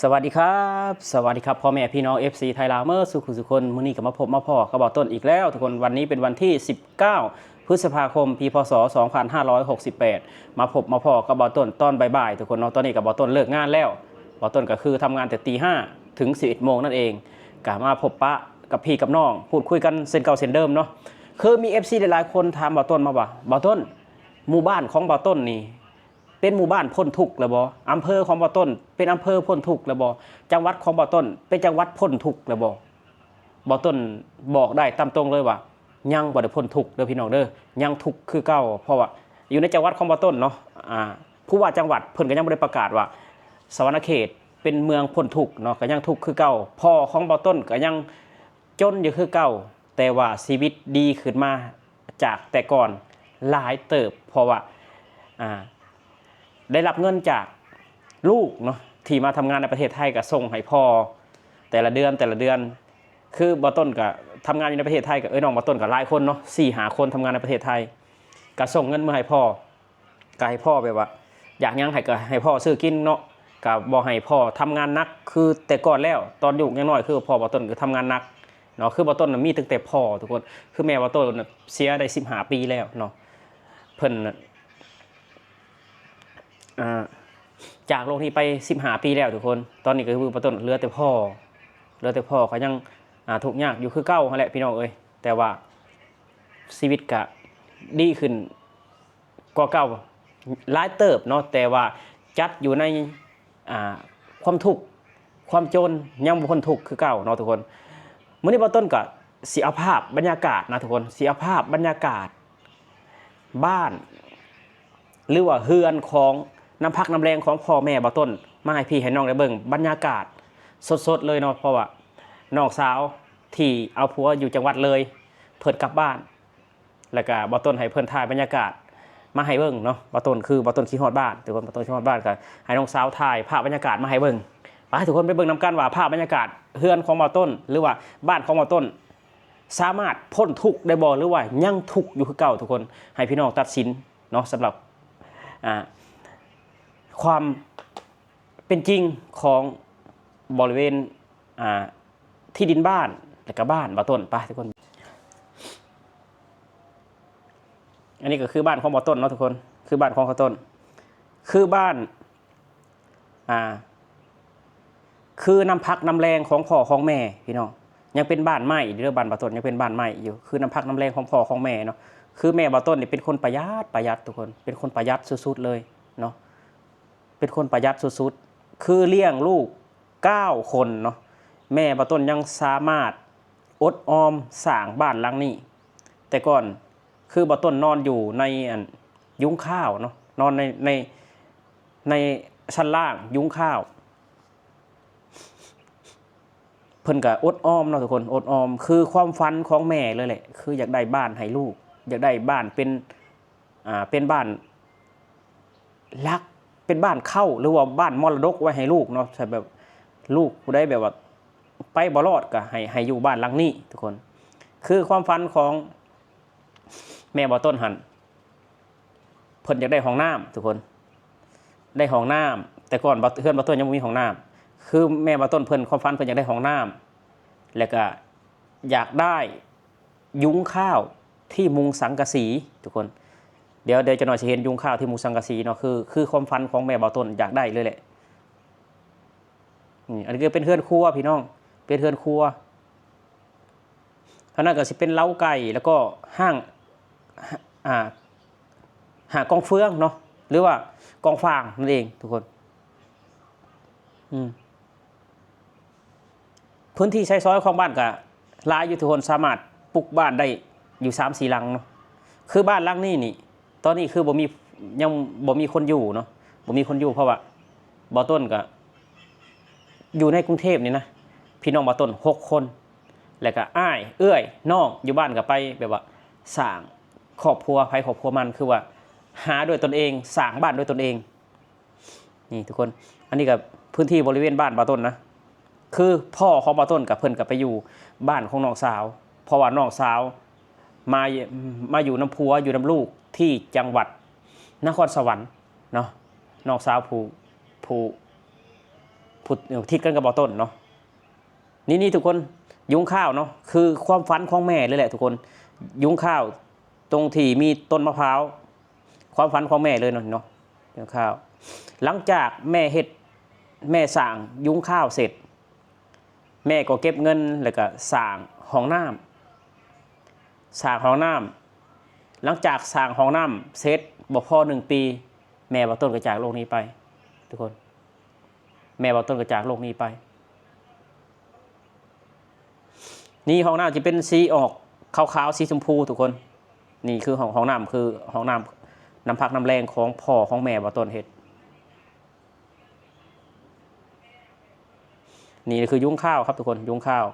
สวัสดีครับสวัสดีครับพ่อแม่พี่น้อง FC ไทยลาวเมอร์สุขคนมื้อนี้ก็มาพบมาพ่อกระบอกต้นอีกแล้วทุกคนวันนี้เป็นวันที่19พฤษภาคมปีพศ2568มาพบมาพ่อกระบอกต้นตอนบ่ายๆทุกคนเนาะตอนนี้กระบอกต้นเลิกงานแล้วบอกต้นก็คือทำงานแต่ตี5ถึง11โมงนั่นเองก็มาพบปะกับพี่กับน้องพูดคุยกันเส้นเก่าเส้นเดิมเนาะคือมี FC หลายๆคนถามบอกต้นมาว่าบอกต้นหมู่บ้านของบอกต้นนี่เป็นหมู่บ้านพ้นทุกข์แล้วบ่อำเภอของบ่อต้นเป็นอำเภอพ้นทุกข์แล้วบ่จังหวัดของบ่อต้นเป็นจังหวัดพ้นทุกข์แล้วบ่อต้นบอกได้ตามตรงเลยว่ายังบ่ได้พ้นทุกข์เด้อพี่น้องเด้อยังทุกข์คือเก่าเพราะว่าอยู่ในจังหวัดของบ่อต้นเนาะผู้ว่าจังหวัดเพิ่นก็ยังบ่ได้ประกาศว่าสวรรณเขตเป็นเมืองพ้นทุกข์เนาะก็ยังทุกข์คือเก่าพ่อของบ่อต้นก็ยังจนอยู่คือเก่าแต่ว่าชีวิตดีขึ้นมาจากแต่ก่อนหลายเติบเพราะว่าได้รับเงินจากลูกเนาะที่มาทำงานในประเทศไทยก็ส่งให้พ่อแต่ละเดือนคือบอต้นก็ทำงานอยู่ในประเทศไทยกับน้องบอต้นกับหลายคนเนาะ4-5 คนทำงานในประเทศไทยก็ส่งเงินมาให้พ่อก็ให้พ่อแบบว่าอยากยังให้ก็ให้พ่อซื้อกินเนาะก็บอกให้พ่อทำงานนักคือแต่ก่อนแล้วตอนอยู่ยังน้อยคือพ่อบอต้นก็ทำงานนักเนาะคือบอต้นมีตั้งแต่พ่อทุกคนคือแม่บอต้นเสียได้15 ปีแล้วเนาะเพิ่นจากโลกนี้ไป15 ปีแล้วทุกคนตอนนี้ก็คือประต้นเหลือแต่พ่อเขายังทุกข์ยากอยู่คือเก่าแหละพี่น้องเอ้ยแต่ว่าชีวิตก็ดีขึ้นกว่าเก่าหลายเติบเนาะแต่ว่าจัดอยู่ในความทุกข์ความจนยังบ่พ้นทุกข์คือเก่าเนาะทุกคนมื้อนี้ประต้นก็สิเอาภาพบรรยากาศนะทุกคนสิเอาภาพบรรยากาศบ้านหรือว่าเฮือนของน้ำพักน้ำแรงของพ่อแม่บ่ต้นมาให้พี่ให้น้องได้เบิ่งบรรยากาศสดๆเลยเนาะเพราะว่าน้องสาวที่เอาผัวอยู่จังหวัดเลยเพิ่นกลับบ้านแล้วก็บ่ต้นให้เพิ่นถ่ายบรรยากาศมาให้เบิ่งเนาะบ่ต้นคือบ่ต้นขี้ฮอดบ้านทุกคนบ่ต้นขี้ฮอดบ้านก็ให้น้องสาวถ่ายภาพบรรยากาศมาให้เบิ่งไปทุกคนไปเบิ่งนำกันว่าภาพบรรยากาศเฮือนของบ่ต้นหรือว่าบ้านของบ่ต้นสามารถพ้นทุกข์ได้บ่หรือว่ายังทุกข์อยู่คือเก่าทุกคนให้พี่น้องตัดสินเนาะสำหรับความเป็นจริงของบริเวณที่ดินบ้านและก็บ้านบ่ต้นไปทุกคนอันนี้ก็คือบ้านของบ่ต้นเนาะทุกคนคือบ้านของเขาต้นคือบ้านคือน้ำพักน้ำแรงของพ่อของแม่พี่น้องยังเป็นบ้านไม้เรื่องบ้านบ่ต้นยังเป็นบ้านไม้อยู่คือน้ำพักน้ำแรงของพ่อของแม่เนาะคือแม่บ่ต้นนี่เป็นคนประหยัดทุกคนเป็นคนประหยัดสุดๆเลยเนาะเป็นคนประหยัดสุดๆคือเลี้ยงลูก9 คนเนาะแม่บ่ต้นยังสามารถอดออมสร้างบ้านหลังนี้แต่ก่อนคือบ่ต้นนอนอยู่ในยุ้งข้าวเนาะนอนในชั้นล่างยุ้งข้าวเพิ่นก็อดออมเนาะทุกคนอดออมคือความฝันของแม่เลยแหละคืออยากได้บ้านให้ลูกอยากได้บ้านเป็นบ้านรักเป็นบ้านเข้าหรือว่าบ้านมรดกไว้ให้ลูกเนาะแต่แบบลูกผู้ใดแบบว่าไปบ่รอดก็ให้อยู่บ้านหลังนี้ทุกคนคือความฝันของแม่บ่ต้นหันเพิ่นอยากได้ห้องน้ำทุกคนได้ห้องน้ำแต่ก่อนเพื่อนบ่ต้นยังบ่มีห้องน้ำคือแม่บ่ต้นเพิ่นความฝันเพิ่นอยากได้ห้องน้ำแล้วก็อยากได้ยุ้งข้าวที่มุงสังกะสีทุกคนเดี๋ยวจะหน่อยจะเห็นยุงข้าวที่มุงสังกะสีเนาะคือความฝันของแม่บ่ต้นอยากได้เลยแหละอันนี้ก็เป็นเฮือนครัวพี่น้องเป็นเฮือนครัวท่านั้นก็สิเป็นเล้าไก่แล้วก็ห้างกองเฟืองเนาะหรือว่ากองฟางนั่นเองทุกคนพื้นที่ใช้ซอยของบ้านก็หลายอยู่ทุกคนสามารถปลูกบ้านได้อยู่3-4 หลังเนาะคือบ้านหลังนี้นี่ตอนนี้คือยังบ่มีคนอยู่เนาะบ่มีคนอยู่เพราะว่าบ่ต้นก็อยู่ในกรุงเทพนี่นะพี่น้องบ่ต้น6 คนแล้วก็อ้ายเอื้อยน้องอยู่บ้านก็ไปแบบว่าสร้างครอบครัวครอบครัวมันคือว่าหาด้วยตนเองสร้างบ้านด้วยตนเองนี่ทุกคนอันนี้ก็พื้นที่บริเวณบ้านบ่ต้นนะคือพ่อของบ่ต้นกับเพิ่นก็ไปอยู่บ้านของน้องสาวเพราะว่าน้องสาวมาอยู่น้ำพัวอยู่น้ำลูกที่จังหวัดนครสวรรค์เนาะน้องสาวผู้ พูดทิศกันกับบ่อต้นเนาะนี่ทุกคนยุ้งข้าวเนาะคือความฝันของแม่เลยแหละทุกคนยุ้งข้าวตรงที่มีต้นมะพร้าวความฝันของแม่เลยเนาะยุ้งข้าวหลังจากแม่สร้างยุ้งข้าวเสร็จแม่ก็เก็บเงินแล้วก็สร้างห้องน้ำหลังจากสร้างห้องน้ำเสร็จบ่พอ1 ปีแม่บ่ต้นก็จากโลกนี้ไปทุกคนแม่บ่ต้นก็จากโลกนี้ไปนี่ห้องน้ำจะเป็นสีออกขาวๆสีชมพูทุกคนนี่คือห้องน้ำคือห้องน้ำน้ำพักน้ำแรงของพ่อของแม่บ่ต้นเฮ็ดนี่คือยุ้งข้าวครับทุกคนยุ้งข้าว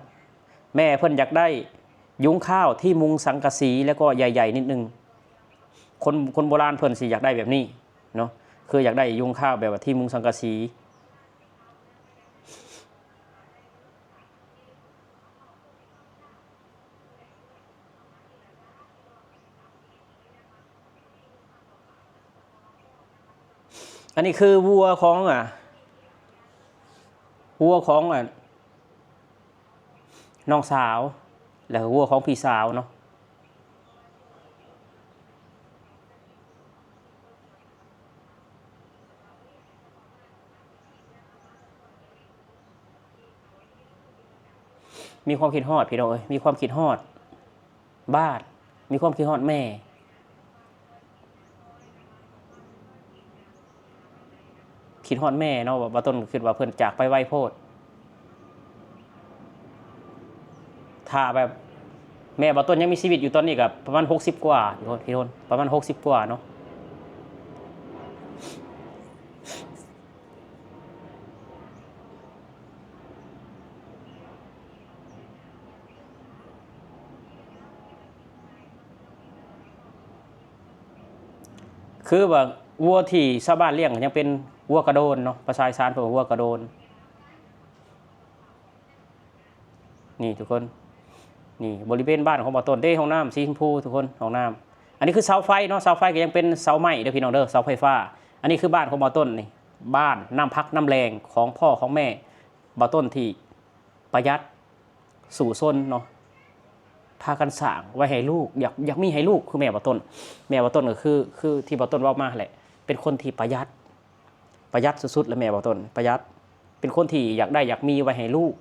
แม่เพิ่นอยากได้ยุ้งข้าวที่มุงสังกะสีแล้วก็ใหญ่ๆนิดนึงคนโบราณเพิ่นสิอยากได้แบบนี้เนาะคืออยากได้ยุ้งข้าวแบบที่มุงสังกะสีอันนี้คือวัวของน้องสาวแล้ววัวของพี่สาวเนาะมีความคิดฮอดพี่น้องเอ้ยมีความคิดฮอดบ้านมีความคิดฮอดแม่คิดฮอดแม่เนาะว่าต้นคิดว่าเพิ่นจากไปไวโพดถ้าแบบแม่บ่ต้นยังมีชีวิตอยู่ตอนนี้กับประมาณ60กว่าพี่โทนประมาณ60กว่าเนาะคือว่าวัวที่ชาวบ้านเลี้ยงยังเป็นวัวกระโดนเนาะภาษาอีสานเพิ่นว่าวัวกระโดนนี่ทุกคนนี่บริเวณบ้านของบ่อต้นได้ห้องน้ำสีชมพูทุกคนห้องน้ำอันนี้คือเสาไฟเนาะเสาไฟก็ยังเป็นเสาไม้เด้อพี่น้องเด้อเสาไฟฟ้าอันนี้คือบ้านของบ่อต้นนี่บ้านน้ำพักน้ำแรงของพ่อของแม่บ่อต้นที่ประหยัดสู่ซนเนาะพากันสร้างไว้ให้ลูกอยากมีให้ลูกคือแม่บ่อต้นก็คือที่บ่อต้นว่ามาแหละเป็นคนที่ประหยัดสุดๆแล้วแม่บ่อต้นประหยัดเป็นคนที่อยากได้อยากมีไว้ให้ลูก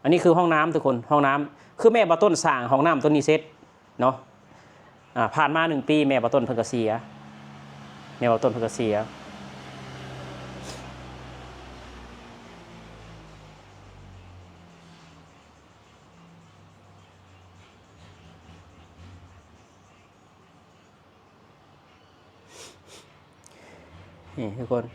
อันนี้คือห้องน้ำทุกคนห้องน้ำคือแม่บ่อต้นสร้างห้องน้ำต้นนี้เสร็จเนาะผ่านมา1 ปีแม่บ่อต้นเพิ่นก็เสียแม่บ่อต้นเพิ่นก็เสียนี่ทุกคน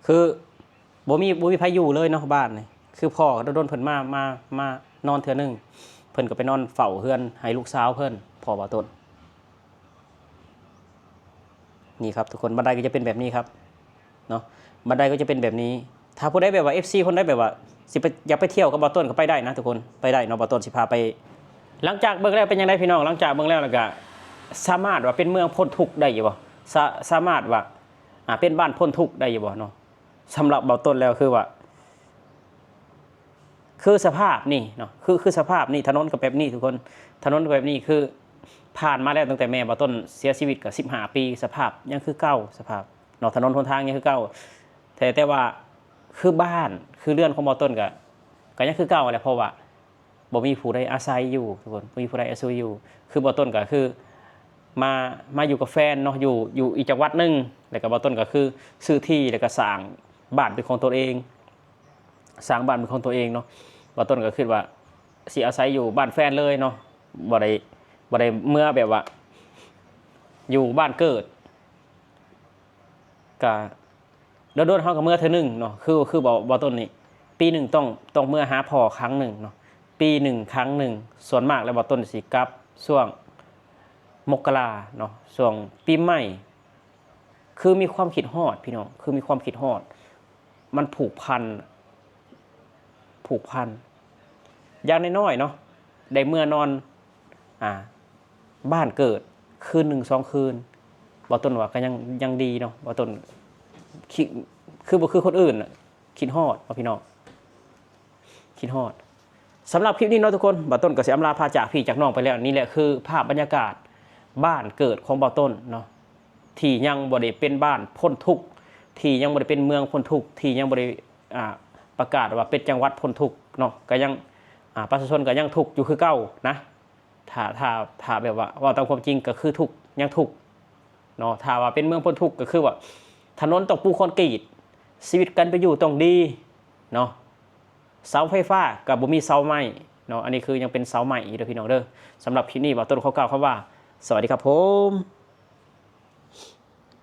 คือบ่มีไผอยู่เลยเนาะบ้านนี่คือพ่อก็โดนเพิ่นมานอนเทื่อนึงเพิ่นก็ไปนอนเฝ้าเฮือนให้ลูกสาวเพิ่นพ่อบ่ต้นนี่ครับทุกคนบันไดก็จะเป็นแบบนี้ครับเนาะบันไดก็จะเป็นแบบนี้ถ้าผู้ใดแบบว่า FC คนใดแบบว่าสิไปอยากไปเที่ยวกับบ่ต้นก็ไปได้นะทุกคนไปได้เนาะบ่ต้นสิพาไปหลังจากเบิ่งแล้วเป็นยังไงพี่น้องหลังจากเบิ่งแล้วก็สามารถว่าเป็นเมืองพ้นทุกข์ได้อยู่บ่สามารถว่าเป็นบ้านพ้นทุกข์ได้อยู่บ่เนาะสำหรับบ่ต้นแล้วคือว่าคือสภาพนี่เนาะคือสภาพนี่ถนนก็แบบนี้ทุกคนถนนก็แบบนี้คือผ่านมาแล้วตั้งแต่แม่บ่ต้นเสียชีวิตก็15 ปีสภาพยังคือเก่าสภาพเนาะถนนหนทางยังคือเก่าแต่ว่าคือบ้านคือเรือนของบ่ต้นก็ยังคือเก่าแหละเพราะว่าบ่มีผู้ใดอาศัยอยู่ทุกคนบ่มีผู้ใดอาศัยอยู่คือบ่ต้นก็คือมาอยู่กับแฟนเนาะอยู่อีกจังหวัดนึงแล้วก็บ่ต้นก็คือซื้อที่แล้วก็สร้างบ้านเป็นของตัวเองสร้างบ้านเป็นของตัวเองเนาะบ่ต้นก็คิดว่าสิอาศัยอยู่บ้านแฟนเลยเนาะบ่ได้เมื่อแบบว่าอยู่บ้านเกิดก็โดนเฮาก็เมื่อเทื่อนึงเนาะคือบ่ต้นนี่ปีหนึ่งต้องเมื่อหาพ่อครั้งหนึ่งเนาะปีหนึ่งครั้งหนึ่งส่วนมากแล้วบ่ต้นสิกลับช่วงมกราเนาะช่วงปีใหม่คือมีความคิดฮอดพี่น้องคือมีความคิดฮอดมันผูกพัน ผูกพันอย่างน้อยๆเนาะได้เมื่อนอนบ้านเกิดคืน1-2 คืนบ่ต้นว่าก็ยังดีเนาะบ่ต้นคิดคือบ่คือคนอื่นคิดฮอดพี่น้องคิดฮอดสำหรับคลิปนี้เนาะทุกคนบ่ต้นก็สิอำลาพาจากพี่จากน้องไปแล้วนี่แหละคือภาพบรรยากาศบ้านเกิดของบ่ต้นเนาะที่ยังบ่ได้เป็นบ้านพ้นทุกข์ที่ยังบ่ได้เป็นเมืองพ้นทุกข์ที่ยังบ่ได้ประกาศว่าเป็นจังหวัดพ้นทุกข์เนาะก็ยังประชาชนก็ยังทุกข์อยู่คือเก่านะถ้าแบบว่าตามความจริงก็คือทุกข์ยังทุกข์เนาะถ้าว่าเป็นเมืองพ้นทุกข์ก็คือว่าถนนต้องปูคอนกรีตชีวิตกันไปอยู่ต้องดีเนาะเสาไฟฟ้ากับบ่มีเสาไม้เนาะอันนี้คือยังเป็นเสาไม้อยู่เด้อพี่น้องเด้อสำหรับคลิปนี้บ่ต้นเขากล่าวคำว่าสวัสดีครับผม